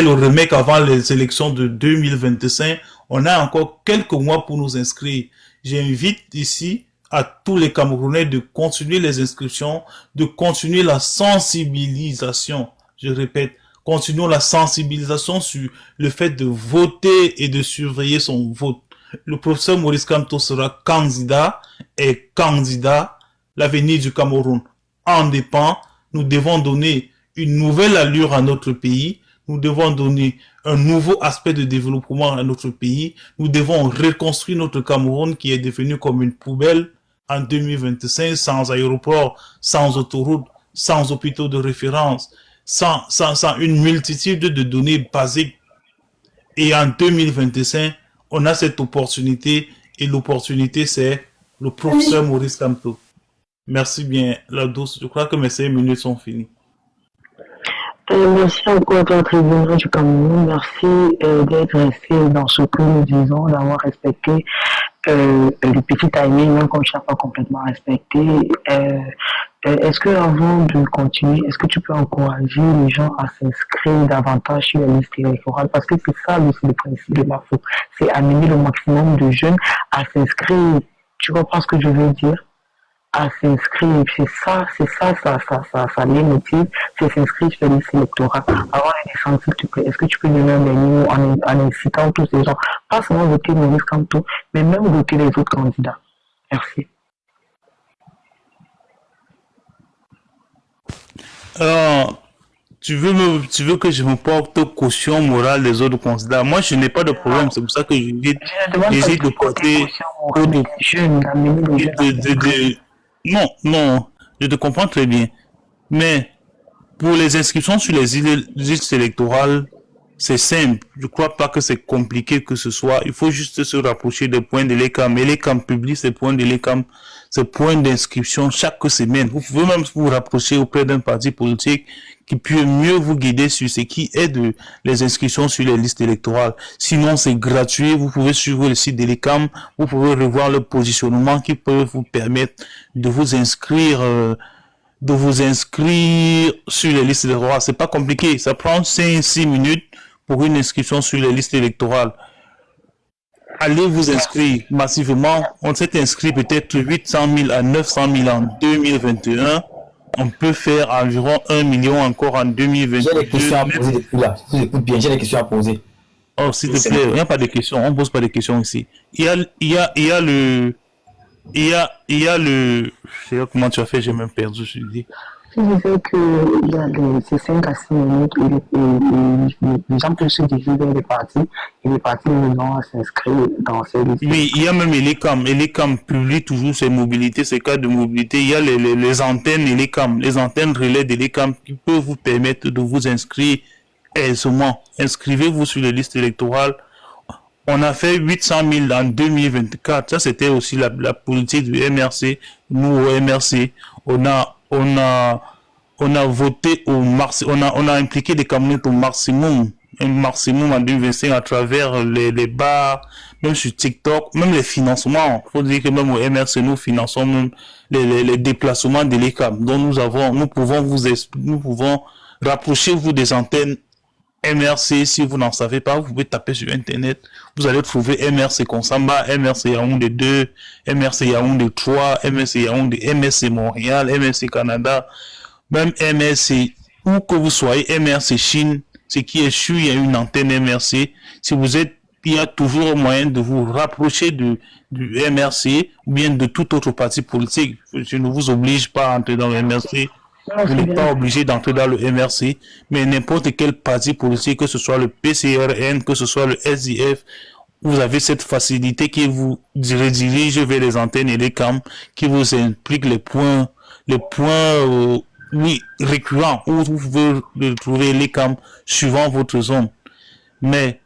le remake avant les élections de 2025, on a encore quelques mois pour nous inscrire. J'invite ici à tous les Camerounais de continuer les inscriptions, de continuer la sensibilisation. Je répète, continuons la sensibilisation sur le fait de voter et de surveiller son vote. Le professeur Maurice Kamto sera candidat et candidat. L'avenir du Cameroun en dépend. Nous devons donner une nouvelle allure à notre pays. Nous devons donner un nouveau aspect de développement à notre pays. Nous devons reconstruire notre Cameroun qui est devenu comme une poubelle en 2025, sans aéroport, sans autoroute, sans hôpitaux de référence, sans une multitude de données basiques. Et en 2025, on a cette opportunité, et l'opportunité, c'est le professeur Maurice Kamto. Merci bien, la douce. Je crois que mes 5 minutes sont finies. Merci encore à toi, tribunal du Cameroun. Merci d'être resté dans ce que nous disons, d'avoir respecté le petit timing, même comme je n'ai pas complètement respecté. Est-ce que avant de continuer, est-ce que tu peux encourager les gens à s'inscrire davantage sur la liste électorale? Parce que c'est ça le principe de la faute. C'est amener le maximum de jeunes à s'inscrire. Tu comprends ce que je veux dire? À s'inscrire, ça les motive, c'est s'inscrire sur la liste électorale. Avant les descentes, s'il te plaît, est-ce que tu peux donner un dernier mot en incitant tous ces gens, pas seulement voter Maurice Kamto, mais même voter les autres candidats? Merci. Alors, tu veux que je me porte caution morale des autres candidats? Moi, je n'ai pas de problème. C'est pour ça que j'hésite de porter non, je te comprends très bien. Mais pour les inscriptions sur les listes électorales, c'est simple. Je ne crois pas que c'est compliqué que ce soit. Il faut juste se rapprocher des points de l'ECAM. Et l'ECAM publie ces points de l'ECAM, ces points d'inscription chaque semaine. Vous pouvez même vous rapprocher auprès d'un parti politique qui peut mieux vous guider sur ce qui est de les inscriptions sur les listes électorales. Sinon, c'est gratuit. Vous pouvez suivre le site de l'ECAM. Vous pouvez revoir le positionnement qui peut vous permettre de vous inscrire sur les listes électorales. C'est pas compliqué. Ça prend 5-6 minutes pour une inscription sur les listes électorales. Allez vous inscrire massivement. On s'est inscrit peut-être 800 000 à 900 000 en 2021. On peut faire environ 1 million encore en 2022. J'ai des questions à poser depuis là. Je vous écoute bien, j'ai des questions à poser. Oh, s'il te plaît, il n'y a pas de questions. On ne pose pas de questions ici. Il y a le... Je sais pas comment tu as fait, j'ai même perdu, je dis. Je disais que ces 5 à 6 minutes, les gens peuvent se diriger vers les partis, et les partis vont s'inscrire dans ces listes. Oui, il y a même l'ECAM. l'ECAM publie toujours ses mobilités, ses cas de mobilité. Il y a les antennes l'ECAM, les antennes relais de l'ECAM qui peuvent vous permettre de vous inscrire aisément. Inscrivez-vous sur les listes électorales. On a fait 800 000 en 2024. Ça, c'était aussi la politique du MRC. Nous, au MRC, on a voté au maximum, on a impliqué des Camerounais au maximum, un maximum en 2025 à travers les bars, même sur TikTok, même les financements. Il faut dire que même au MRC, nous finançons même les déplacements de l'ECAM. Donc nous pouvons rapprocher vous des antennes MRC. Si vous n'en savez pas, vous pouvez taper sur internet, vous allez trouver MRC Konsamba, MRC Yaoundé 2, MRC Yaoundé 3, MRC Yaoundé, MRC Montréal, MRC Canada, même MRC, où que vous soyez, MRC Chine, ce qui est sûr, il y a une antenne MRC. Si vous êtes, il y a toujours moyen de vous rapprocher du MRC ou bien de tout autre parti politique. Je ne vous oblige pas à entrer dans le MRC. Vous n'êtes pas obligé d'entrer dans le MRC, mais n'importe quel parti politique, que ce soit le PCRN, que ce soit le SDF, vous avez cette facilité qui vous redirige vers les antennes et les cams, qui vous implique les points récurrents où vous pouvez trouver les cams suivant votre zone. Mais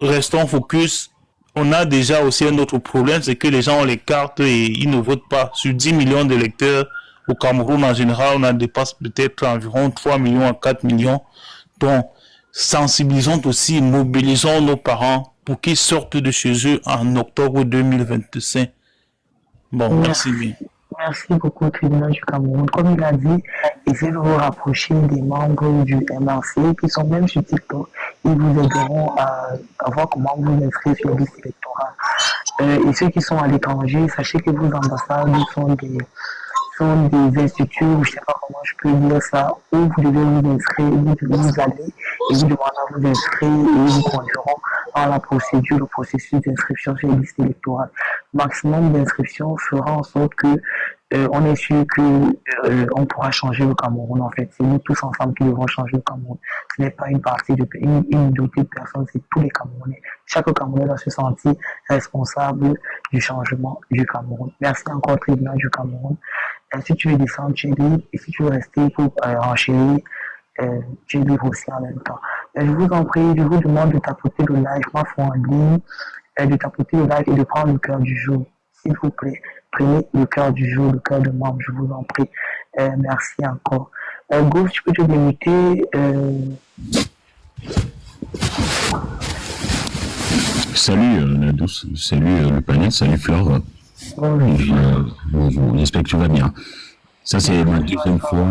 restons focus. On a déjà aussi un autre problème, c'est que les gens ont les cartes et ils ne votent pas. Sur 10 millions d'électeurs, au Cameroun, en général, on a dépasse peut-être environ 3 millions à 4 millions. Donc, sensibilisons aussi, mobilisons nos parents pour qu'ils sortent de chez eux en octobre 2025. Bon, merci bien. Merci beaucoup, tribunal du Cameroun. Comme il a dit, essayez de vous rapprocher des membres du MRC qui sont même sur TikTok. Ils vous aideront à voir comment vous inscrire sur la liste électorale. Et ceux qui sont à l'étranger, sachez que vos ambassades sont des instituts, je ne sais pas comment je peux dire ça, où vous devez vous inscrire, vous devez vous aller et vous demandez à vous inscrire et ils vous conduiront dans la procédure, le processus d'inscription sur les listes électorales. Maximum d'inscription fera en sorte que on est sûr que on pourra changer le Cameroun. En fait, c'est nous tous ensemble qui devons changer le Cameroun. Ce n'est pas une partie de une minorité de personnes, c'est tous les Camerounais. Chaque Camerounais doit se sentir responsable du changement du Cameroun. Merci encore, tribunal du Cameroun. Si tu veux descendre, tu es libre. Et si tu veux rester pour enchérir, tu es libre aussi en même temps. Je vous en prie, je vous demande de tapoter le live, ma foi en ligne, de tapoter le live et de prendre le cœur du jour. S'il vous plaît, prenez le cœur du jour, le cœur de membre, je vous en prie. Merci encore. Gauche, tu peux te démuter. Salut la douce, salut le panel, salut Flore. Bonjour, j'espère que tu vas bien. Ça c'est ma deuxième fois.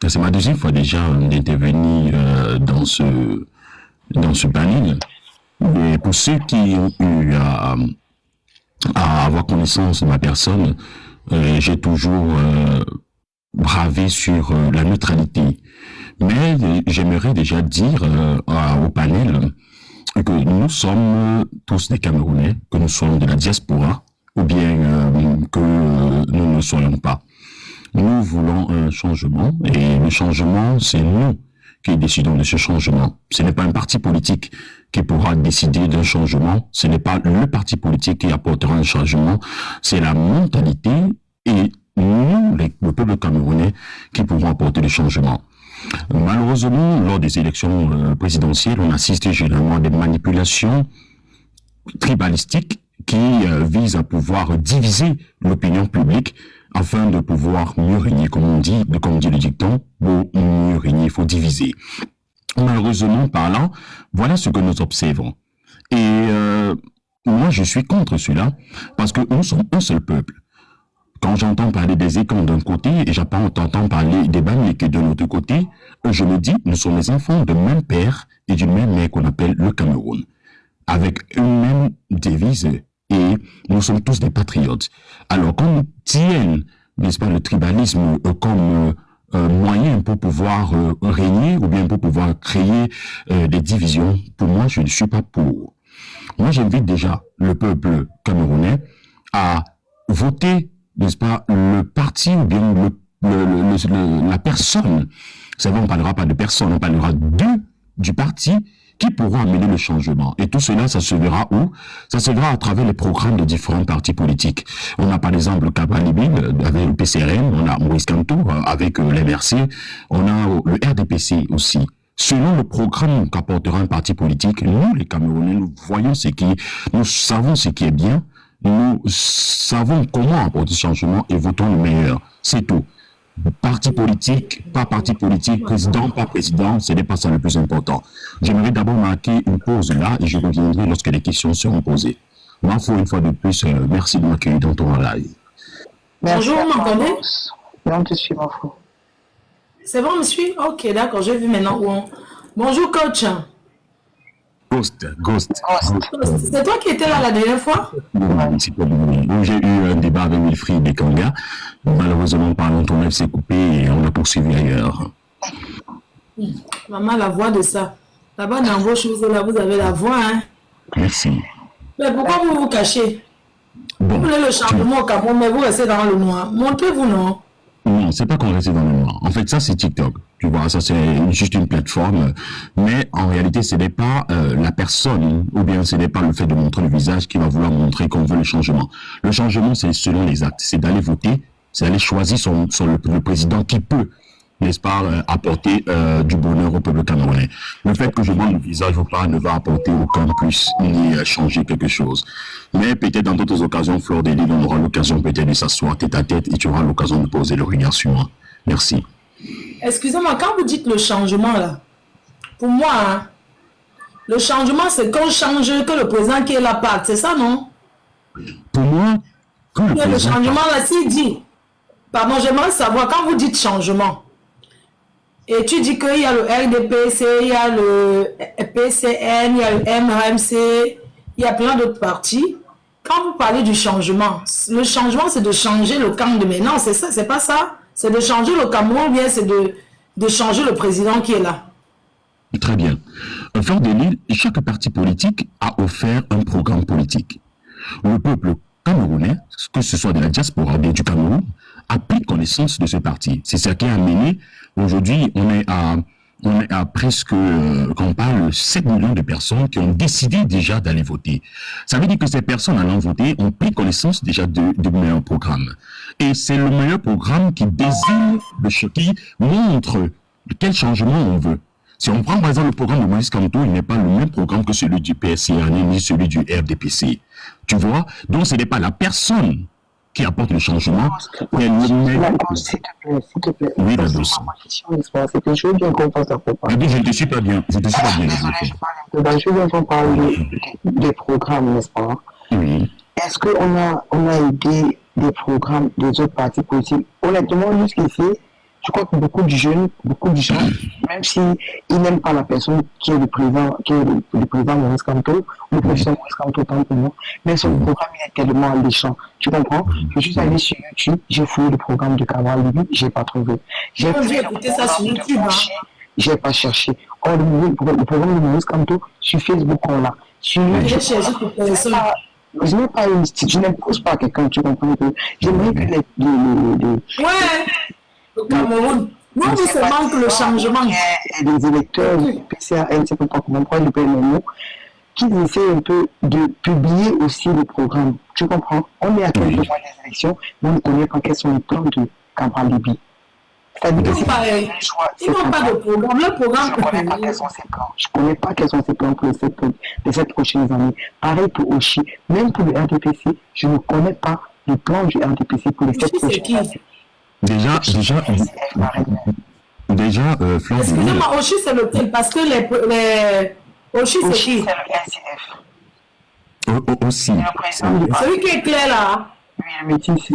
C'est ma deuxième fois déjà d'intervenir dans ce panel. Et pour ceux qui ont eu à avoir connaissance de ma personne, j'ai toujours bravé sur la neutralité. Mais j'aimerais déjà dire au panel que nous sommes tous des Camerounais, que nous sommes de la diaspora, ou bien que nous ne soyons pas. Nous voulons un changement, et le changement, c'est nous qui décidons de ce changement. Ce n'est pas un parti politique qui pourra décider d'un changement, ce n'est pas le parti politique qui apportera un changement, c'est la mentalité et nous, le peuple camerounais, qui pourront apporter le changement. Malheureusement, lors des élections présidentielles, on assiste généralement à des manipulations tribalistiques qui visent à pouvoir diviser l'opinion publique afin de pouvoir mieux régner, comme dit le dicton, pour mieux régner, il faut diviser. Malheureusement parlant, voilà ce que nous observons. Et moi, je suis contre cela, parce que nous sommes un seul peuple. Quand j'entends parler des écons d'un côté et j'entends parler des Bamileke de l'autre côté, je me dis, nous sommes les enfants d'un même père et d'une même mère qu'on appelle le Cameroun, avec une même devise, et nous sommes tous des patriotes. Alors qu'on tienne, n'est-ce pas, le tribalisme comme moyen pour pouvoir régner ou bien pour pouvoir créer des divisions, pour moi, je ne suis pas pour. Moi, j'invite déjà le peuple camerounais à voter, n'est-ce pas, le parti ou bien la personne. Vous savez, on ne parlera pas de personne, on parlera du parti qui pourra amener le changement. Et tout cela, ça se verra où? Ça se verra à travers les programmes de différents partis politiques. On a par exemple Kabalibil avec le PCRM, on a Maurice Kamto avec l'MRC, on a le RDPC aussi. Selon le programme qu'apportera un parti politique, nous, les Camerounais, nous savons ce qui est bien, nous savons comment apporter ce changement et votons le meilleur. C'est tout. Parti politique, pas parti politique, président, pas président, ce n'est pas ça le plus important. J'aimerais d'abord marquer une pause là et je reviendrai lorsque les questions seront posées. Mafo, une fois de plus, merci de m'accueillir dans ton live. Bonjour, vous m'entendez? Non, je suis Mafo. C'est bon, monsieur? Ok, d'accord, j'ai vu maintenant où on... Bonjour, coach. Ghost. C'est toi qui étais là la dernière fois? Non, c'est pas lui. J'ai eu un débat avec Wilfried Bekanga. Malheureusement, parlant, ton live s'est coupé et on l'a poursuivi ailleurs. Maman, la voix de ça. Là-bas, dans vos choses, là, vous avez la voix, hein? Merci. Mais pourquoi vous vous cachez? Bon, vous voulez le changement au Cameroun, mais vous restez dans le noir. Montrez-vous, non? Non, c'est pas qu'on reste dans le noir. En fait, ça, c'est TikTok. Tu vois, ça, c'est juste une plateforme. Mais en réalité, ce n'est pas la personne, ou bien ce n'est pas le fait de montrer le visage qui va vouloir montrer qu'on veut le changement. Le changement, c'est selon les actes. C'est d'aller voter, c'est d'aller choisir le président qui peut, n'est-ce pas, apporter du bonheur au peuple camerounais. Le fait que je montre le visage ou pas ne va apporter aucun plus, ni changer quelque chose. Mais peut-être dans d'autres occasions, Flore Delis, on aura l'occasion peut-être de s'asseoir tête à tête et tu auras l'occasion de poser le regard sur moi. Merci. Excusez-moi, quand vous dites le changement, là, pour moi, hein, le changement, c'est qu'on change, que le président qui est là part, c'est ça, non? Pour moi, le changement, là, s'il dit, pardon, j'aimerais savoir, quand vous dites changement, Et tu dis qu'il y a le RDPC, il y a le PCN, il y a le MRMC, il y a plein d'autres partis. Quand vous parlez du changement, le changement, c'est de changer le camp de maintenant. C'est ça, c'est pas ça. C'est de changer le Cameroun, ou bien c'est de changer le président qui est là. Très bien. Fleur de Lille, chaque parti politique a offert un programme politique. Le peuple camerounais, que ce soit de la diaspora ou bien du Cameroun, a pris connaissance de ce parti. C'est ce qui a amené, aujourd'hui, on est à presque, quand on parle, 7 millions de personnes qui ont décidé déjà d'aller voter. Ça veut dire que ces personnes allant voter ont pris connaissance déjà du meilleur programme. Et c'est le meilleur programme qui désigne, qui montre quel changement on veut. Si on prend par exemple le programme de Moïse Kamto, il n'est pas le même programme que celui du PSCRN ni celui du RDPC. Tu vois? Donc ce n'est pas la personne qui apporte le changement, mais S'il te plaît. Oui, la C'est que je veux bien qu'on fasse un peu parler. je ne te suis pas bien. Je ne te suis pas bien. Désolé, je parle un peu. Je veux bien qu'on parle des programmes, n'est-ce pas? Oui. Est-ce qu'on a aidé des programmes des autres partis politiques? Honnêtement, jusqu'ici, je crois que beaucoup de gens, même s'ils n'aiment pas la personne qui est le président Maurice Kamto, ou le professeur Maurice Kamto, tant pour moi, mais son programme est tellement alléchant. Tu comprends? Je suis allé sur YouTube, j'ai fouillé le programme de Cabral Libi, j'ai pas trouvé. J'ai écouté ça sur YouTube, j'ai pas cherché. Or, le programme de Maurice Kamto, sur Facebook, on l'a. Sur J'ai cherché pour personne. Je n'ai pas une je n'impose pas quelqu'un, tu comprends que j'aimerais que les Ouais, le Cameroun. Nous, se manque le changement. Et les électeurs du PCRN, c'est pourquoi on prend le PMMO, qu'ils essaient un peu de publier aussi le programme. Tu comprends? On est à quelques mois des élections, mais on ne connaît pas quels sont les plans de Cabral Libi. C'est-à-dire que ils n'ont pas de programme. Le programme, je ne connais pas quels sont ses plans. Je ne connais pas quels sont ses plans pour les 7 prochaines années. Pareil pour Oshi. Même pour le RDPC, je ne connais pas le plan du RDPC pour les 7 prochaines années. Déjà, Fleur de Lille. Excusez-moi, Oshi, c'est lequel? Parce que Oshi, c'est qui? C'est le NCF. Aussi. Celui qui est clair là. Oui, le métier, c'est.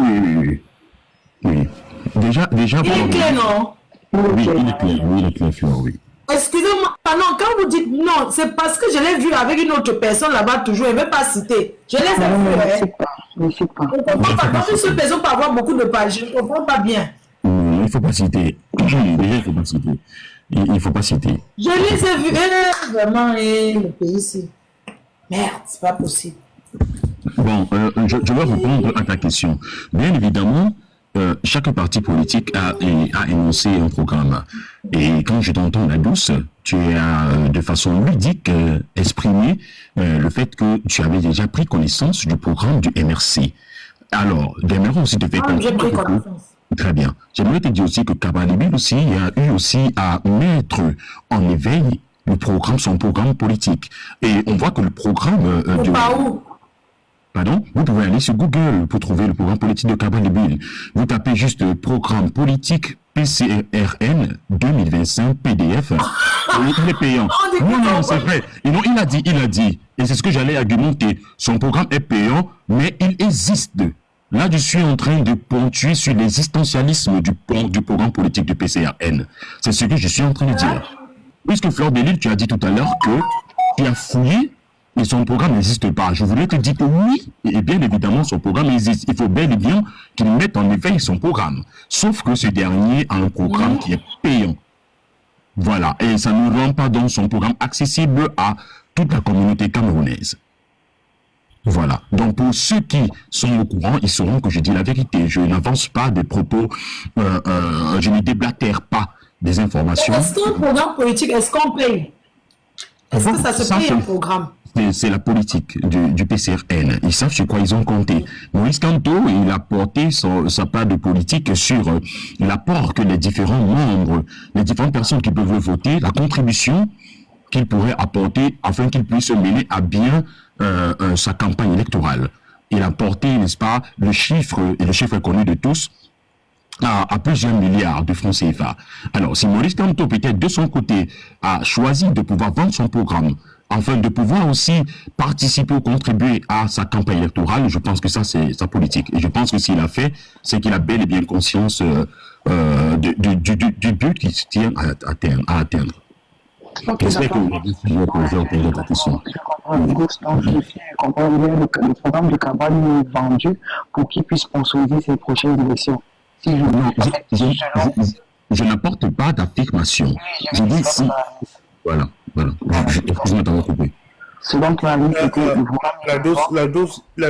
Oui. Déjà. Il est clair, non? Oui, il est clair, Fleur, oui. Excusez-moi, non, quand vous dites non, c'est parce que je l'ai vu avec une autre personne là-bas toujours, elle ne veut pas citer. Je l'ai vu. Je ne sais pas. On ne comprend pas. Quand une seule personne peut avoir beaucoup de pages, je ne comprends pas bien. Il ne faut pas citer. Déjà, il ne faut pas citer. Il ne faut pas citer. Je les ai vus. Vraiment, le pays ici. Merde, c'est pas possible. Bon, je vais répondre à ta question. Bien évidemment, chaque parti politique a énoncé un programme. Et quand je t'entends la douce, tu as de façon ludique exprimé le fait que tu avais déjà pris connaissance du programme du MRC. Alors, j'aimerais aussi te faire j'ai pris connaissance. Très bien. J'aimerais te dire aussi que Cabral Libi aussi a eu aussi à mettre en éveil son programme politique. Et on voit que le programme Où? Pardon? Vous pouvez aller sur Google pour trouver le programme politique de Cabral Libi. Vous tapez juste programme politique PCRN 2025 PDF. Il est payant. Non, c'est vrai. Et non, il a dit, et c'est ce que j'allais argumenter. Son programme est payant, mais il existe. Là, je suis en train de ponctuer sur l'existentialisme du programme politique du PCRN. C'est ce que je suis en train de dire. Puisque Fleur de Lille, tu as dit tout à l'heure que tu as fouillé et son programme n'existe pas. Je voulais te dire que oui, et bien évidemment, son programme existe. Il faut bel et bien qu'il mette en éveil son programme. Sauf que ce dernier a un programme qui est payant. Voilà. Et ça ne rend pas donc son programme accessible à toute la communauté camerounaise. Voilà. Donc, pour ceux qui sont au courant, ils sauront que je dis la vérité. Je n'avance pas des propos, je ne déblatère pas des informations. Est-ce qu'un programme politique, est-ce qu'on paye? Est-ce que ça se paye un programme? C'est la politique du PCRN. Ils savent sur quoi ils ont compté. Maurice Kamto, il a porté sa part de politique sur l'apport que les différents membres, les différentes personnes qui peuvent voter, la contribution qu'il pourrait apporter afin qu'il puisse mener à bien sa campagne électorale. Il a porté, n'est-ce pas, le chiffre, et le chiffre est connu de tous, à plusieurs milliards de francs CFA. Alors, si Maurice Kamto, peut-être de son côté, a choisi de pouvoir vendre son programme afin de pouvoir aussi participer ou contribuer à sa campagne électorale. Je pense que ça, c'est sa politique. Et je pense que s'il a fait, c'est qu'il a bel et bien conscience du but qu'il tient à atteindre. J'espère que je vais poser ta question. Je comprends bien le programme de campagne est vendu pour qu'il puisse consolider ses prochaines élections. Si je n'apporte pas d'affirmation. Je dis si. Voilà. Excuse-moi d'avoir coupé. Selon toi, la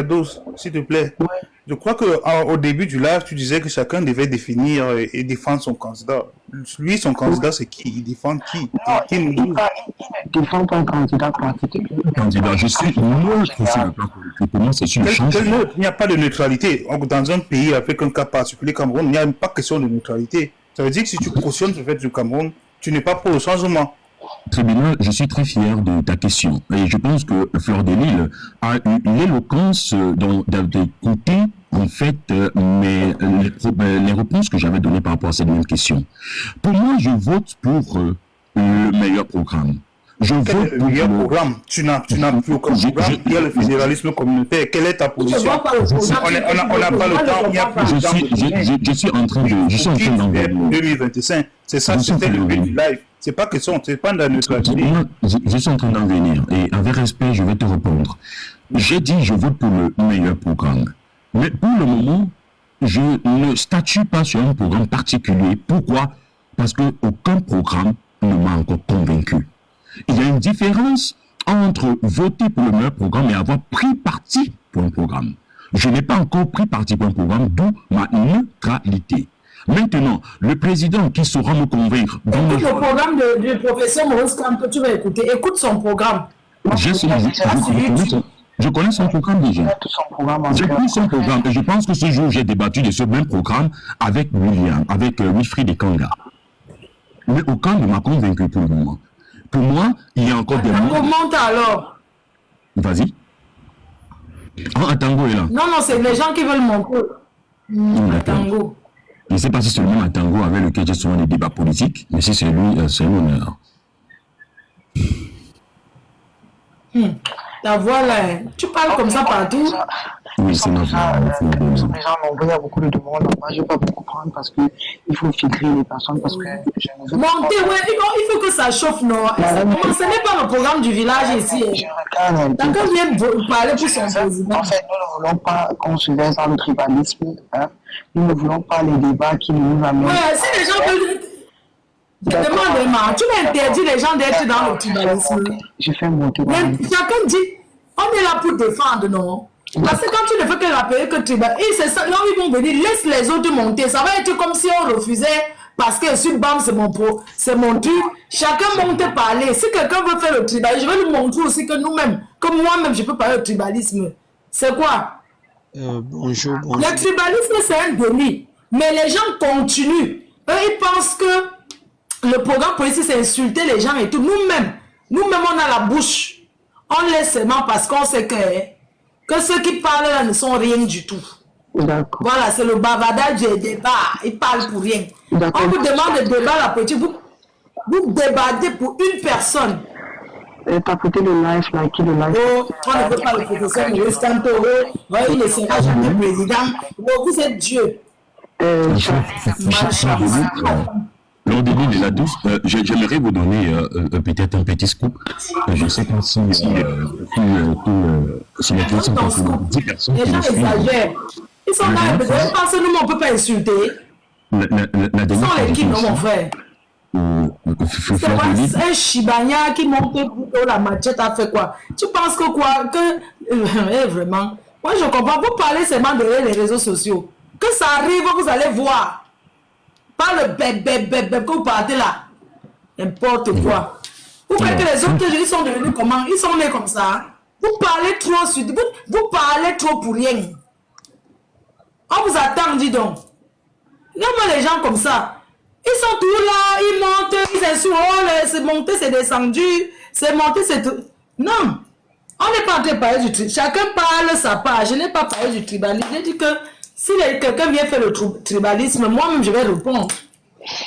dose, s'il te plaît. Ouais. Je crois qu'au début du live, tu disais que chacun devait définir et défendre son candidat. Lui, son candidat, c'est qui? Il défend qui? Il ne défend pas un candidat particulier. Je suis neutre sur le plan politique. Pour moi, c'est une chance. Il n'y a pas de neutralité. Dans un pays avec un cas particulier, Cameroun, il n'y a pas question de neutralité. Ça veut dire que si tu cautionnes le fait du Cameroun, tu n'es pas pour le changement. Tribunal, je suis très fier de ta question. Et je pense que Fleur de Lille a eu l'éloquence d'écouter en fait les réponses que j'avais données par rapport à cette même question. Pour moi, je vote pour le meilleur programme. Quel est le meilleur programme? Tu n'as plus aucun programme. Il y a le fédéralisme communautaire. Quelle est ta position? On n'a pas le temps. Il n'y a plus de temps. Je suis en train d'en venir. 2025. C'est ça, c'était le but du live. C'est pas question, c'est pas de la neutralité. Je suis en train d'en venir. Et avec respect, je vais te répondre. J'ai dit, je vote pour le meilleur programme. Mais pour le moment, je ne statue pas sur un programme particulier. Pourquoi? Parce qu'aucun programme ne m'a encore convaincu. Il y a une différence entre voter pour le meilleur programme et avoir pris parti pour un programme. Je n'ai pas encore pris parti pour un programme, d'où ma neutralité. Maintenant, le président qui saura me convaincre... Écoute le programme du professeur Maurice Kamto que tu vas écouter. Écoute son programme. Je connais son programme déjà. J'ai pris son programme et je pense que ce jour, j'ai débattu de ce même programme avec Wilfried Ekanga. Mais aucun ne m'a convaincu pour le moment. Pour moi, il y a encore des mots... Comment alors? Vas-y. Atango est là. Non, c'est les gens qui veulent monter. Atango. Je ne sais pas si c'est le même Atango avec lequel j'ai souvent des débats politiques, mais si c'est lui, c'est un honneur. Ta voix là, tu parles comme ça partout. Oui, c'est ma voix. Les gens m'envoient, il y a beaucoup de demandes. Moi, je ne vais pas beaucoup prendre parce qu'il faut filtrer les personnes. Parce que je ne veux monter, il faut que ça chauffe, non? Ce n'est pas le programme du village ici. D'accord, vient parler pour son président. En fait, nous ne voulons pas qu'on se laisse dans le tribalisme. Nous ne voulons pas les débats qui nous amènent. Ouais, si les gens veulent. Je demande, tu m'interdis les gens d'être dans le tribalisme. Je fais monter. Chacun dit, on est là pour défendre, non? Parce que quand tu ne fais que rappeler que tribalisme, c'est ça, là ils vont venir, laisse les autres monter. Ça va être comme si on refusait, parce que sur BAM c'est mon truc. Chacun monte parler. Si quelqu'un veut faire le tribalisme, je vais lui montrer aussi que nous-mêmes, comme moi-même, je peux parler de tribalisme. C'est quoi? Bonjour. Le tribalisme, c'est un délit. Mais les gens continuent. Eux, ils pensent que le programme politique, c'est insulter les gens et tout. Nous-mêmes, on a la bouche. On laisse seulement parce qu'on sait que ceux qui parlent là ne sont rien du tout. Voilà, c'est le bavardage des débats. Ils parlent pour rien. On vous demande de débat la politique. Vous débattez pour une personne. Tapoter le live, liker le live. Oh, on ne veut pas le professeur Maurice Kamto. Il ne sera jamais président. Vous êtes Dieu. Lors des lignes de la douce, j'aimerais vous donner peut-être un petit scoop. Je ne sais pas si les personnes les gens exagèrent. Ils sont là, parce que nous, on ne peut pas insulter. Ils sont l'équipe, non, mon frère. C'est pas un Chibania qui monte plutôt la machette a fait quoi? Tu penses que quoi? Vraiment. Moi, je comprends. Vous parlez seulement derrière les réseaux sociaux. Que ça arrive, vous allez voir. Pas le bébé que vous partez là. N'importe quoi. Vous voyez que les autres, ils sont devenus comment? Ils sont nés comme ça. Vous parlez trop suite. Vous parlez trop pour rien. On vous attend, dis donc. Regardez les gens comme ça. Ils sont tous là, ils montent, ils insultent. Oh, c'est monté, c'est descendu. C'est monté, c'est tout. Non. On n'est pas en train de parler du tribalisme. Chacun parle sa part. Je n'ai pas parlé du tribalisme. J'ai dit que si quelqu'un vient faire le tribalisme, moi-même, je vais répondre.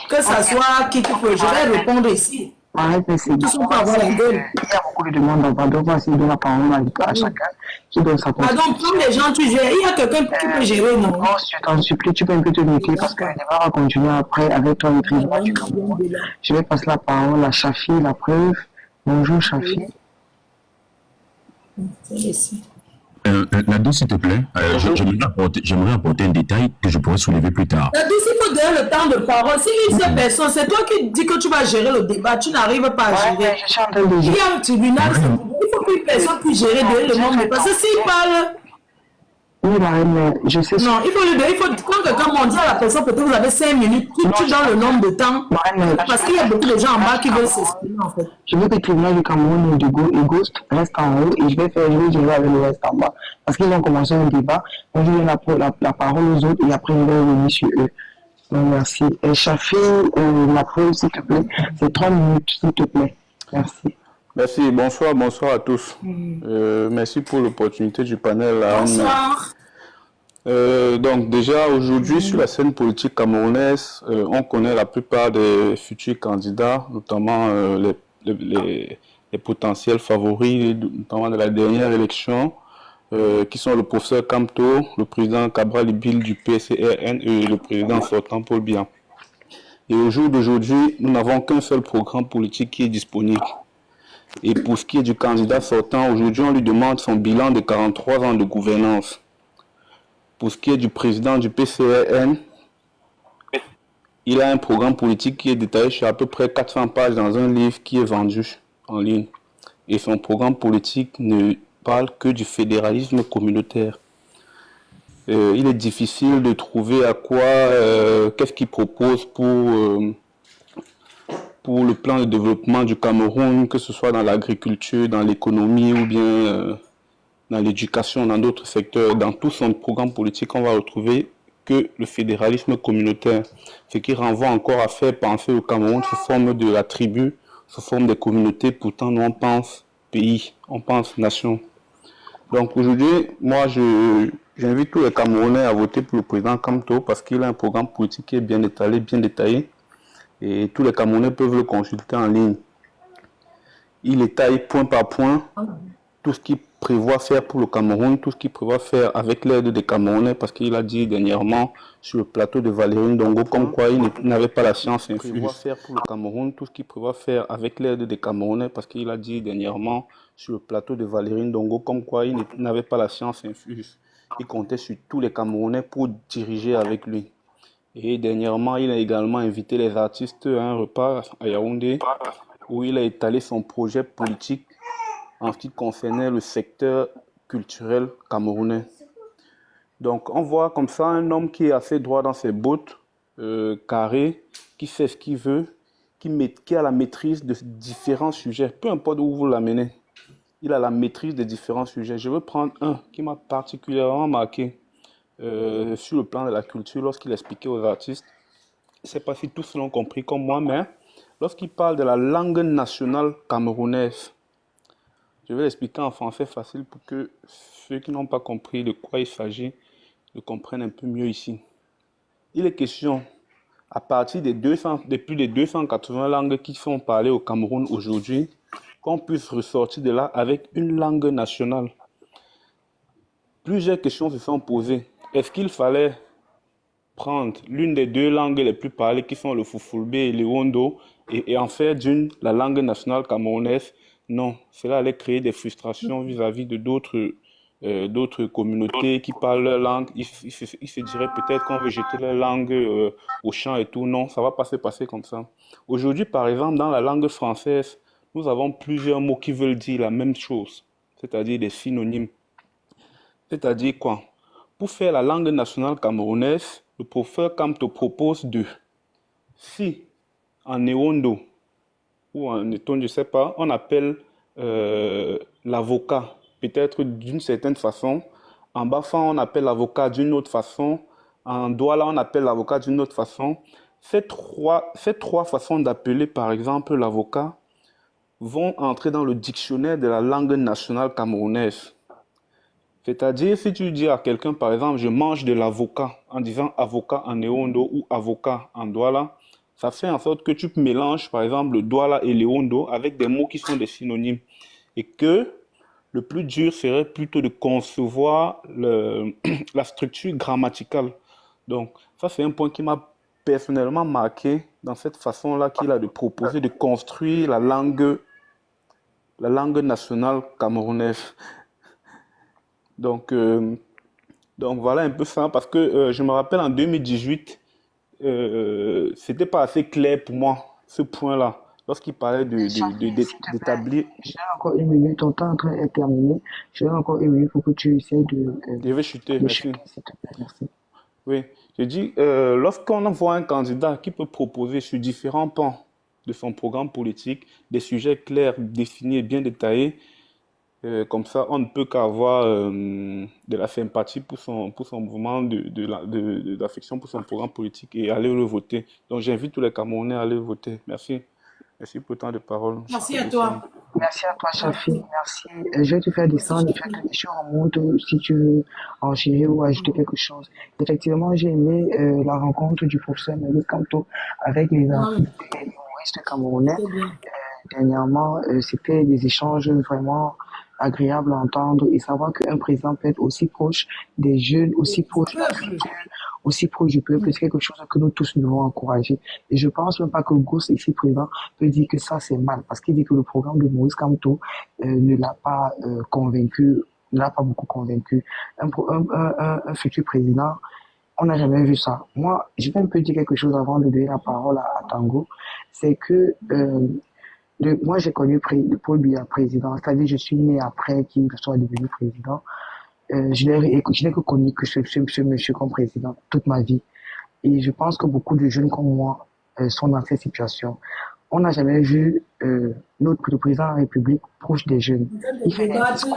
Que ça soit qui peut, je vais répondre ici. Ouais, mais c'est Tous bon. on peut avoir la gueule. Il y a beaucoup de demandes d'emploi. Donc, on va essayer de donner la parole à chacun qui donne sa Pardon, contribution. prends les gens, tu gères. Il y a quelqu'un qui peut gérer, non? Non, si je t'en supplie, tu peux un peu te muter parce que le débat va continuer après avec toi, maîtrise-moi du Cameroun. Je vais passer la parole à Chafi, la preuve. Bonjour, Chafi. Nado, s'il te plaît, j'aimerais apporter un détail que je pourrais soulever plus tard. Nado, s'il faut donner le temps de parole, si une seule personne, c'est toi qui dis que tu vas gérer le débat, tu n'arrives pas à gérer. Je suis en train de Il dire. y a un tribunal, il faut qu'une personne puisse gérer, donner le nombre. Parce que s'il parle, Oui, Marine, je sais. non, il faut lui donner, quand quelqu'un m'en dit à la personne, peut-être vous avez 5 minutes, tu donnes le nombre de temps. Parce qu'il y a beaucoup de gens en bas qui veulent s'exprimer, en fait. Je veux que le tribunal du Cameroun et Ghost reste en haut et je vais gérer avec le reste en bas. Parce qu'ils ont commencé un débat. Donc, je donne la parole aux autres et après, je vais revenir sur eux. Donc, merci. Et Chafi, la preuve, s'il te plaît. C'est 3 minutes, s'il te plaît. Merci. Merci, bonsoir à tous. Merci pour l'opportunité du panel. Bonsoir. Donc déjà aujourd'hui sur la scène politique camerounaise, on connaît la plupart des futurs candidats, notamment les potentiels favoris, notamment de la dernière élection, qui sont le professeur Kamto, le président Cabral Ibil du PCRN et le président sortant Paul Biya. Et au jour d'aujourd'hui, nous n'avons qu'un seul programme politique qui est disponible. Et pour ce qui est du candidat sortant, aujourd'hui on lui demande son bilan de 43 ans de gouvernance. Pour ce qui est du président du PCRN, il a un programme politique qui est détaillé sur à peu près 400 pages dans un livre qui est vendu en ligne. Et son programme politique ne parle que du fédéralisme communautaire. Il est difficile de trouver qu'est-ce qu'il propose pour le plan de développement du Cameroun, que ce soit dans l'agriculture, dans l'économie ou bien dans l'éducation, dans d'autres secteurs. Dans tout son programme politique, on va retrouver que le fédéralisme communautaire, ce qui renvoie encore à faire penser au Cameroun sous forme de la tribu, sous forme des communautés. Pourtant, nous, on pense pays, on pense nation. Donc aujourd'hui, moi, j'invite tous les Camerounais à voter pour le président Kamto parce qu'il a un programme politique qui est bien étalé, bien détaillé. Et tous les Camerounais peuvent le consulter en ligne. Il étaye point par point tout ce qu'il prévoit faire pour le Cameroun, tout ce qu'il prévoit faire avec l'aide des Camerounais, parce qu'il a dit dernièrement sur le plateau de Valérie Ndongo comme quoi il n'avait pas la science infuse. Faire pour le Cameroun, tout ce qu'il prévoit faire avec l'aide des Camerounais, parce qu'il a dit dernièrement sur le plateau de Valérie Ndongo comme quoi il n'avait pas la science infuse. Il comptait sur tous les Camerounais pour diriger avec lui. Et dernièrement, il a également invité les artistes à un repas à Yaoundé où il a étalé son projet politique en ce qui concernait le secteur culturel camerounais. Donc on voit comme ça un homme qui est assez droit dans ses bottes, carré, qui sait ce qu'il veut, qui a la maîtrise de différents sujets, peu importe où vous l'amenez. Il a la maîtrise des différents sujets. Je veux prendre un qui m'a particulièrement marqué. Sur le plan de la culture, lorsqu'il expliquait aux artistes, je ne sais pas si tous l'ont compris comme moi, mais lorsqu'il parle de la langue nationale camerounaise, je vais l'expliquer en français facile pour que ceux qui n'ont pas compris de quoi il s'agit le comprennent un peu mieux ici. Il est question, à partir des plus de 280 langues qui sont parlées au Cameroun aujourd'hui, qu'on puisse ressortir de là avec une langue nationale. Plusieurs questions se sont posées. Est-ce qu'il fallait prendre l'une des deux langues les plus parlées qui sont le Fufulbe et le Wondo et en faire la langue nationale camerounaise? Non, cela allait créer des frustrations vis-à-vis de d'autres communautés qui parlent leur langue. Ils se diraient peut-être qu'on veut jeter leur langue au champ et tout. Non, ça ne va pas se passer comme ça. Aujourd'hui, par exemple, dans la langue française, nous avons plusieurs mots qui veulent dire la même chose, c'est-à-dire des synonymes. C'est-à-dire quoi? Pour faire la langue nationale camerounaise, le professeur Kamto propose si en Néondo ou en Eton, je ne sais pas, on appelle l'avocat peut-être d'une certaine façon, en Bafang on appelle l'avocat d'une autre façon, en Douala on appelle l'avocat d'une autre façon. Ces trois façons d'appeler par exemple l'avocat vont entrer dans le dictionnaire de la langue nationale camerounaise. C'est-à-dire, si tu dis à quelqu'un, par exemple, je mange de l'avocat, en disant avocat en Néondo ou avocat en Douala, ça fait en sorte que tu mélanges, par exemple, le Douala et Léondo avec des mots qui sont des synonymes. Et que le plus dur serait plutôt de concevoir la structure grammaticale. Donc, ça, c'est un point qui m'a personnellement marqué dans cette façon-là qu'il a de proposer, de construire la langue nationale camerounaise. Donc voilà un peu ça, parce que je me rappelle en 2018, c'était pas assez clair pour moi, ce point-là, lorsqu'il parlait d'établir... J'ai encore une minute, ton temps est en train de terminer. J'ai encore une minute pour que tu essaies Je vais chuter, de merci. chuter, s'il te plaît. Merci. Oui, je dis, lorsqu'on voit un candidat qui peut proposer sur différents pans de son programme politique des sujets clairs, définis et bien détaillés, comme ça, on ne peut qu'avoir de la sympathie pour son mouvement, de l'affection pour son programme politique et aller le voter. Donc, j'invite tous les Camerounais à aller voter. Merci. Merci pour le temps de parole. Merci à toi. Merci à toi, Chafi. Merci. Je vais te faire descendre, je remonte si tu veux enchaîner ou ajouter quelque chose. Effectivement, j'ai aimé la rencontre du professeur Mélisse Kanto avec les humoristes camerounais. Dernièrement, c'était des échanges vraiment agréables à entendre et savoir qu'un président peut être aussi proche des jeunes, aussi proche de la culture, aussi proche du peuple, c'est quelque chose que nous tous devons encourager. Et je pense même pas que Gauss, ici présent, peut dire que ça c'est mal, parce qu'il dit que le programme de Maurice Kamto ne l'a pas convaincu, ne l'a pas beaucoup convaincu. Un futur président, on n'a jamais vu ça. Moi, je vais un peu dire quelque chose avant de donner la parole à Tango, c'est que moi, j'ai connu Paul Biya président, c'est-à-dire je suis né après qu'il soit devenu président. Je n'ai que connu que ce monsieur comme président toute ma vie. Et je pense que beaucoup de jeunes comme moi sont dans cette situation. On n'a jamais vu le président de la République proche des jeunes. Il fait des discours.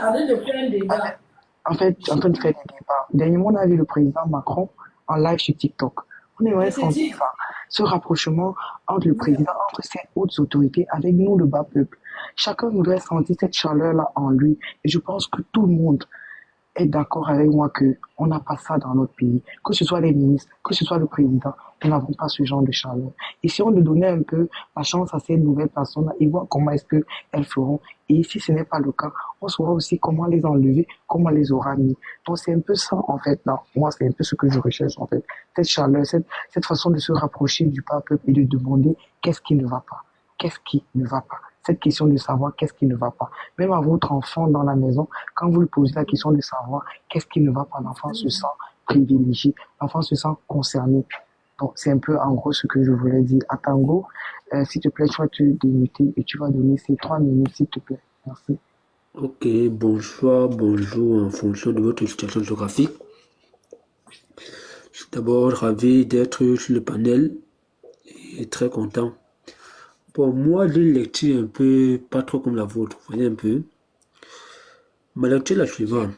En fait, en train de faire des débats. Dernièrement, on a vu le président Macron en live sur TikTok. On aimerait sentir ça, ce rapprochement entre le président, entre ces hautes autorités, avec nous, le bas peuple. Chacun voudrait sentir cette chaleur-là en lui. Et je pense que tout le monde est d'accord avec moi que on n'a pas ça dans notre pays. Que ce soit les ministres, que ce soit le président, nous n'avons pas ce genre de chaleur. Et si on nous donnait un peu la chance à ces nouvelles personnes, ils voient comment est-ce qu'elles feront. Et si ce n'est pas le cas, on saura aussi comment les enlever, comment les aura mis. Donc c'est un peu ça, en fait. Non, moi, c'est un peu ce que je recherche, en fait. Cette chaleur, cette façon de se rapprocher du peuple et de demander qu'est-ce qui ne va pas. Qu'est-ce qui ne va pas? Cette question de savoir qu'est-ce qui ne va pas. Même à votre enfant dans la maison, quand vous lui posez la question de savoir qu'est-ce qui ne va pas, l'enfant se sent privilégié, l'enfant se sent concerné. Donc, c'est un peu en gros ce que je voulais dire. À Tango, s'il te plaît, tu vas te démuter et tu vas donner ces 3 minutes, s'il te plaît. Merci. Ok, bonsoir, bonjour en fonction de votre situation géographique. Je suis d'abord ravi d'être sur le panel et très content. Pour moi, j'ai une lecture un peu, pas trop comme la vôtre, vous voyez un peu. Ma lecture est la suivante.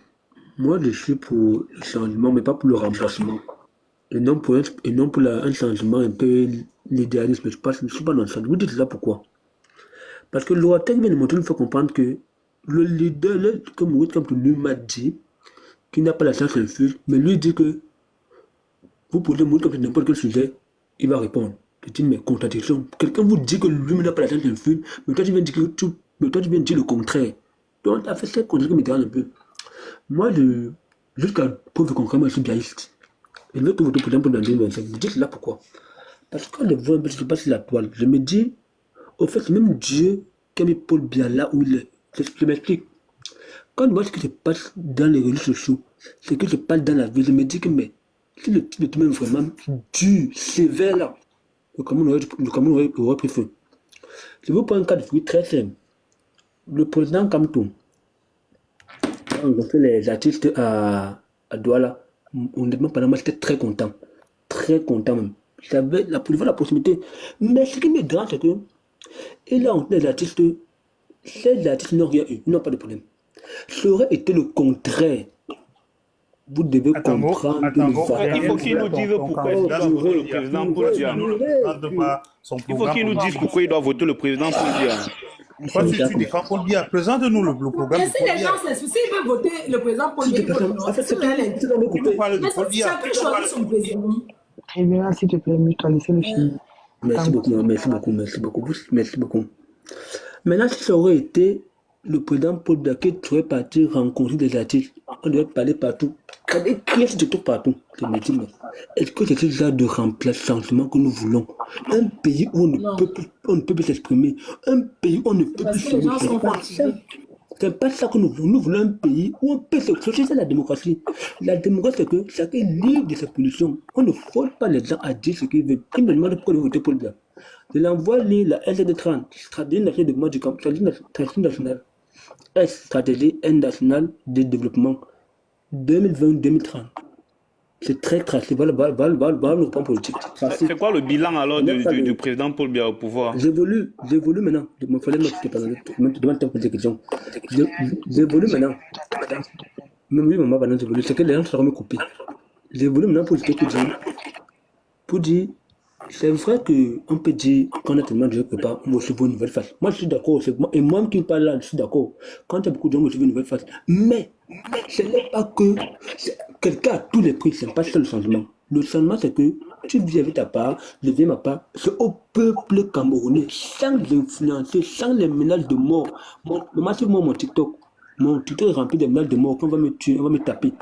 Moi, je suis pour le changement, mais pas pour le remplacement. Et non pour un changement un peu l'idéalisme. Je ne suis pas dans ça. Vous dites ça pourquoi? Parce que l'Oratel vient de montrer, il faut comprendre que le leader, comme Maurice Kamto lui m'a dit, qu'il n'a pas la chance infuse, mais lui dit que vous posez Maurice Kamto n'importe quel sujet, il va répondre. Je dis, mais contradiction. Quelqu'un vous dit que lui n'a pas la chance infuse, mais toi tu viens de dire le contraire. Donc, tu as fait cette contradiction qui me dérange un peu. Moi, jusqu'à preuve concrètement, je suis biaïste. Et l'autre votre président pour dans 2025. Je dis là pourquoi? Parce que quand je vois un peu ce qui se passe sur la toile, je me dis, au fait, c'est même Dieu qui a mis Paul Biya là où il est. Je m'explique. Quand je vois ce qui se passe dans les réseaux sociaux, ce qui se passe dans la vie, je me dis que, mais, si le type est même vraiment dur, sévère là, le Cameroun aurait pris feu. Je vous prends un cas de figure très simple. Le président Kamto, quand on a fait les artistes à Douala, honnêtement, pendant moi, j'étais très content. Très content même. J'avais la possibilité. Mais ce qui me dérange, c'est que, et là, on les artistes, ces artistes n'ont rien eu, ils n'ont pas de problème. Ça aurait été le contraire. Vous devez comprendre. Il faut qu'il nous dise pourquoi il doit voter le président Paul Biya. Il faut qu'il nous dise pourquoi il doit voter le président Paul Biya. Pourquoi tu défends Paul Biya? Présente-nous le programme. Mais si les gens s'ils veulent voter le président Paul Biya, Il nous parle de Paul Biya. chacun choisit son président. Très bien, s'il te plaît, toi, laissez-le finir. Merci beaucoup, merci beaucoup, merci beaucoup, merci beaucoup. Maintenant, si ça aurait été le président Paul Biya qui serait parti rencontrer des artistes, on devait parler partout, crier sur TikTok partout. Je me dis, mais est-ce que c'est ce genre de changement que nous voulons? Un pays où on ne peut plus s'exprimer, un pays où on ne peut Parce plus que les gens s'exprimer. sont fatigués. C'est pas ça que nous voulons. Nous voulons un pays où on peut s'exprimer. C'est la démocratie. La démocratie, c'est que chacun est libre de sa position. On ne force pas les gens à dire ce qu'ils veulent. Ils me demandent pourquoi ils voter pour le Biya. Je l'envoie lire la LZD30, stratégie nationale de développement du camp, stratégie nationale, stratégie nationale de développement 2020-2030. C'est très tracé, voilà le plan politique. C'est quoi le bilan alors du président Paul Biya au pouvoir? J'évolue maintenant. Il me fallait m'expliquer pendant le demande de poser des questions. J'évolue maintenant. Même oui, maman, maintenant j'évolue. C'est que les gens seront me couper. J'évolue maintenant pour dire, c'est vrai qu'on peut dire qu'on a tellement de gens qui pas, on va suivre une nouvelle face. Moi, je suis d'accord. Et moi qui parle là, je suis d'accord. Quand il y a beaucoup de gens qui suivent une nouvelle face. Mais ce n'est pas que quelqu'un a tous les prix. Ce n'est pas ça le changement. Le changement, c'est que tu viens avec ta part, je viens ma part. C'est au peuple camerounais, sans l'influencer, sans les menaces de mort. Moi, sur mon TikTok est rempli de menaces de mort. Qu'on va me tuer, on va me taper.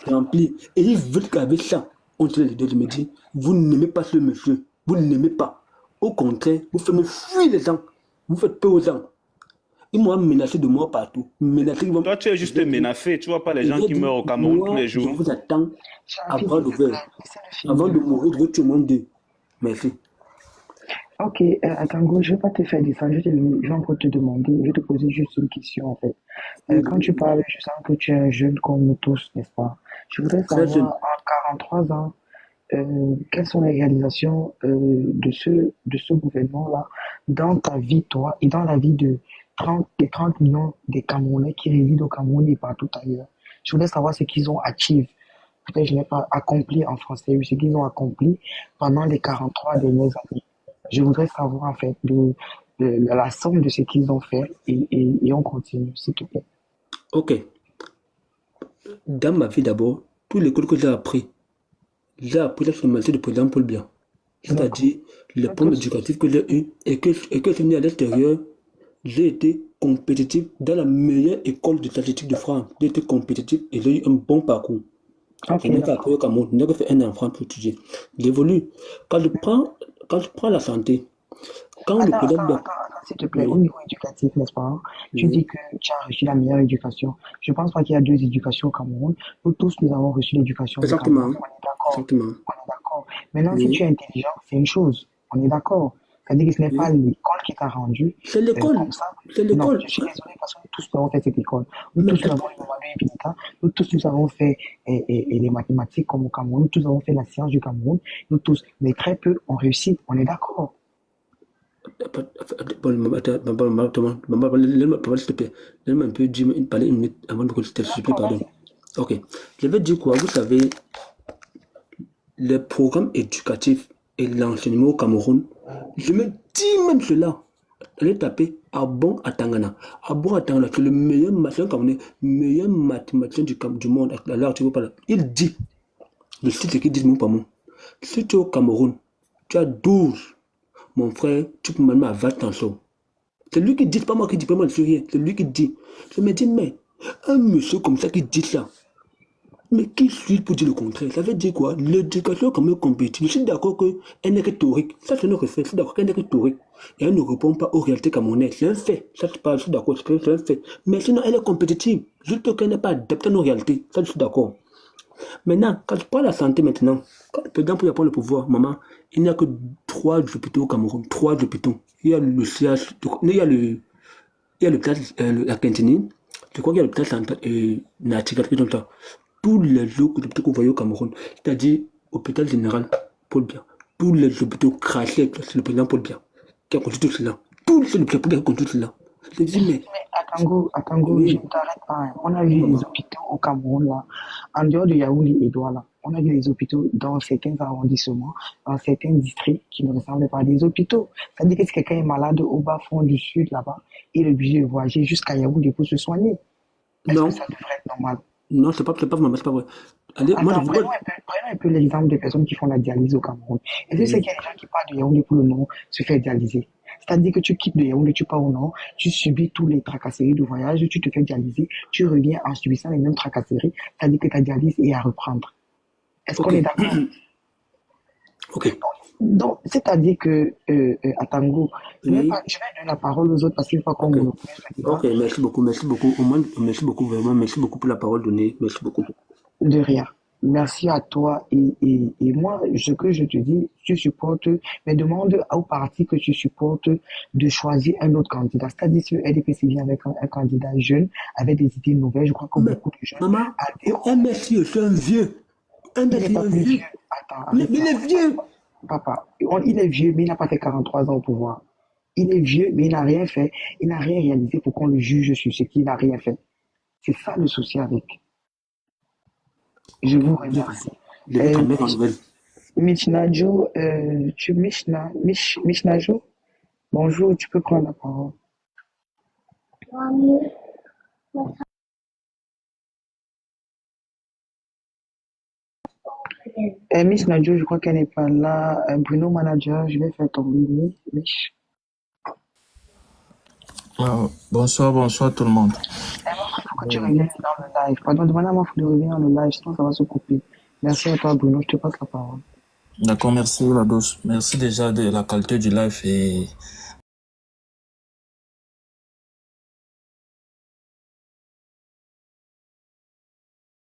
C'est rempli. Et ils veulent qu'avec ça, on se les deux, je me dis, vous n'aimez pas ce monsieur, vous ne l'aimez pas. Au contraire, vous faites me fuir les gens, vous faites peur aux gens. Ils m'ont menacé de mort partout. Toi, tu es juste menacé, tu vois pas les gens qui meurent au Cameroun tous les jours. Je vous attends à bras ouverts. Avant de mourir, je veux tuer mon Dieu. Merci. Ok, Atango, je ne vais pas te faire descendre, je vais encore te demander, je vais te poser juste une question en fait. Quand tu parles, je sens que tu es un jeune comme nous tous, n'est-ce pas? Je voudrais savoir, en 43 ans, quelles sont les réalisations de ce gouvernement-là dans ta vie, toi, et dans la vie des 30 millions de Camerounais qui résident au Cameroun et partout ailleurs. Je voudrais savoir ce qu'ils ont achieve. Peut-être je n'ai pas accompli en français, ce qu'ils ont accompli pendant les 43 dernières années. Je voudrais savoir en fait la somme de ce qu'ils ont fait et on continue, s'il te plaît. Ok. Dans ma vie d'abord, tous les cours que j'ai appris la formation du président Paul Biya. C'est-à-dire le plan éducatif que j'ai eu et que j'ai mis à l'extérieur, j'ai été compétitif dans la meilleure école de statistique de France. J'ai été compétitif et j'ai eu un bon parcours. Je n'ai pas appris au Cameroun, je n'ai pas fait un an en France pour étudier. J'évolue. Quand je prends la santé, quand le président Biya... S'il te plaît, au niveau éducatif, n'est-ce pas? Tu dis que tu as reçu la meilleure éducation. Je ne pense pas qu'il y a deux éducations au Cameroun. Nous tous, nous avons reçu l'éducation. Exactement. On est d'accord. Maintenant, si tu es intelligent, c'est une chose. On est d'accord. C'est-à-dire que ce n'est pas l'école qui t'a rendu. C'est l'école. C'est l'école. Non, je suis désolé parce que nous tous, nous avons fait cette école. Nous tous, nous avons eu nous tous, nous avons fait les mathématiques comme au Cameroun. Nous tous avons fait la science du Cameroun. Nous tous. Mais très peu ont réussi. On est d'accord. Laisse-moi s'il te plaît. Laisse-moi un peu parler une minute avant de continuer, s'il te plaît, pardon. Ok. Je vais dire quoi? Vous savez, les programmes éducatifs et l'enseignement au Cameroun, je me dis même cela. Allez taper Abon Atangana. Abon Atangana, c'est le meilleur mathématicien du monde. Alors, tu vois pas là. Il dit, je sais ce qu'il dit, pas moi. Si tu es au Cameroun, tu as 12. Mon frère, tu peux m'amener à 20 ans. C'est lui qui dit, pas moi qui dis, pas moi je suis rien. C'est lui qui dit. Je me dis, mais un monsieur comme ça qui dit ça, mais qui suis pour dire le contraire? Ça veut dire quoi? L'éducation comme compétitive. Je suis d'accord qu'elle n'est que théorique. Ça, c'est notre fait. Je suis d'accord qu'elle n'est que théorique. Et elle ne répond pas aux réalités camerounaises. C'est un fait. Ça, je suis d'accord, c'est un fait. Mais sinon, elle est compétitive. Juste qu'elle n'est pas adaptée à nos réalités. Ça, je suis d'accord. Maintenant, quand je parle de la santé maintenant, quand le président peut prendre le pouvoir, maman, il n'y a que 3 hôpitaux au Cameroun. 3 hôpitaux. Il y a le CH, il y a l'hôpital, la Quintini, je crois qu'il y a l'hôpital central et Natica, tous les hôpitaux que vous voyez au Cameroun, c'est-à-dire l'hôpital général Paul Biya, tous les hôpitaux crachés, c'est le président Paul Biya qui a construit tout cela. Tous les hôpitaux qui a construit tout cela. Je dis, mais Atango, oui. Je ne t'arrête pas. On a vu les hôpitaux au Cameroun, là, en dehors de Yaoundé et Douala. On a vu les hôpitaux dans certains arrondissements, dans certains districts qui ne ressemblent pas à des hôpitaux. C'est-à-dire que si quelqu'un est malade au bas fond du sud, là-bas, il est obligé de voyager jusqu'à Yaoundé pour se soigner. Est-ce que ça devrait être normal? Non, c'est pas normal, c'est pas vrai. Allez, moi, je Attends, vois. prenons un peu l'exemple des personnes qui font la dialyse au Cameroun. Est-ce que c'est qu'il y a des gens qui partent de Yaoundé pour le Nord se faire dialyser? C'est-à-dire que tu quittes de Yaoundé, tu pars au Nord, tu subis tous les tracasseries de voyage, tu te fais dialyser, tu reviens en subissant les mêmes tracasseries, c'est-à-dire que ta dialyse est à reprendre. Est-ce qu'on Ok. est d'accord? Ok. Donc, c'est-à-dire que, Atango, je vais Oui. pas, je vais donner la parole aux autres parce qu'il faut qu'on Ok. monopolise le débat. Ok, merci beaucoup, merci beaucoup. Au moins, merci beaucoup, vraiment, merci beaucoup pour la parole donnée. Merci beaucoup. De rien. Merci à toi. Et moi, ce que je te dis, tu supportes, mais demande au parti que tu supportes de choisir un autre candidat. C'est-à-dire, si le LDPC vient avec un candidat jeune, avec des idées nouvelles, je crois que Mais, beaucoup de jeunes maman, adhéreront. un merci, c'est un vieux. Un Il n'est merci, pas un plus vieux. vieux. Attends, Mais arrête il ça. est vieux. Papa, il est vieux, mais il n'a pas fait 43 ans au pouvoir. Il est vieux, mais il n'a rien fait. Il n'a rien réalisé pour qu'on le juge sur ce qu'il n'a rien fait. C'est ça le souci avec. Je vous remercie. Je vais calmer en nouvelle. Michnajo, Michnajo, bonjour, tu peux prendre la parole. Miss Nadjo, je crois qu'elle n'est pas là. Bruno Manager, je vais faire tomber. Mich. Bonsoir tout le monde. Faut que tu reviennes dans le live. Pardon, demande à moi de revenir dans le live, sinon ça va se couper. Merci à toi, Bruno, je te passe la parole. D'accord, merci Lados. Merci déjà de la qualité du live et